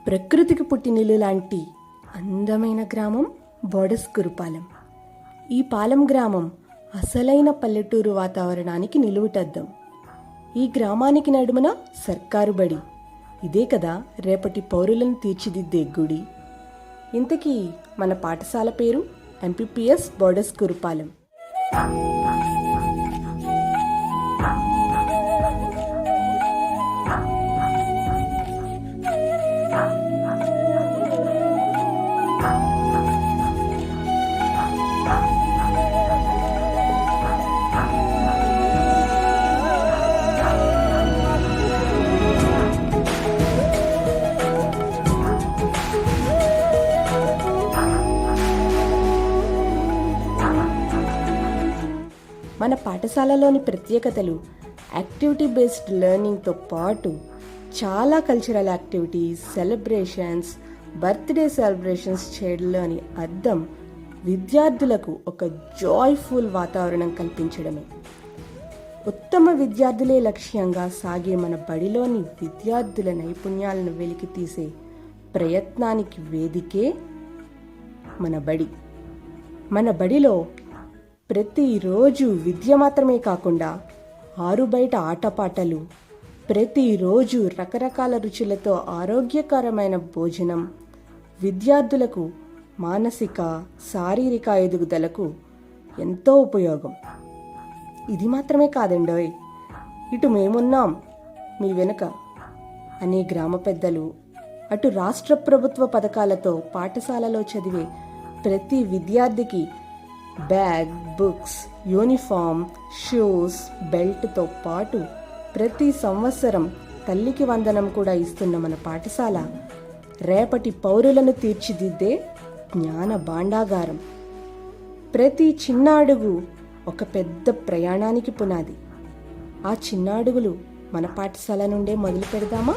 ప్రకృతికి పుట్టినిల్లు లాంటి అందమైన గ్రామం బోడస్కురుపాలెం. ఈ పాలెం గ్రామం అసలైన పల్లెటూరు వాతావరణానికి నిలువుటద్దం. ఈ గ్రామానికి నడుమన సర్కారు బడి. ఇదే కదా రేపటి పౌరులను తీర్చిదిద్దే గుడి. ఇంతకీ మన పాఠశాల పేరు ఎంపీపీఎస్ బోడస్కురుపాలెం. మన పాఠశాలలోని ప్రత్యేకతలు యాక్టివిటీ బేస్డ్ లెర్నింగ్తో పాటు చాలా cultural activities, celebrations, birthday celebrations చేయడంలోని అర్థం విద్యార్థులకు ఒక జాయ్ఫుల్ వాతావరణం కల్పించడమే. ఉత్తమ విద్యార్థులే లక్ష్యంగా సాగే మన బడిలోని విద్యార్థుల నైపుణ్యాలను వెలికితీసే ప్రయత్నానికి వేదికే మన బడి. మన బడిలో ప్రతిరోజు విద్య మాత్రమే కాకుండా ఆరుబయట ఆటపాటలు, ప్రతిరోజు రకరకాల రుచులతో ఆరోగ్యకరమైన భోజనం విద్యార్థులకు మానసిక, శారీరక ఎదుగుదలకు ఎంతో ఉపయోగం. ఇది మాత్రమే కాదండోయ్, ఇటు మేమున్నాం మీ వెనుక అనే గ్రామ పెద్దలు, అటు రాష్ట్ర ప్రభుత్వ పథకాలతో పాఠశాలలో చదివే ప్రతి విద్యార్థికి బ్యాగ్, బుక్స్, యూనిఫామ్, షూస్, బెల్ట్తో పాటు ప్రతి సంవత్సరం తల్లికి వందనం కూడా ఇస్తున్న మన పాఠశాల రేపటి పౌరులను తీర్చిదిద్దే జ్ఞాన భాండాగారం. ప్రతి చిన్న అడుగు ఒక పెద్ద ప్రయాణానికి పునాది. ఆ చిన్న అడుగులు మన పాఠశాల నుండే మొదలు పెడదామా?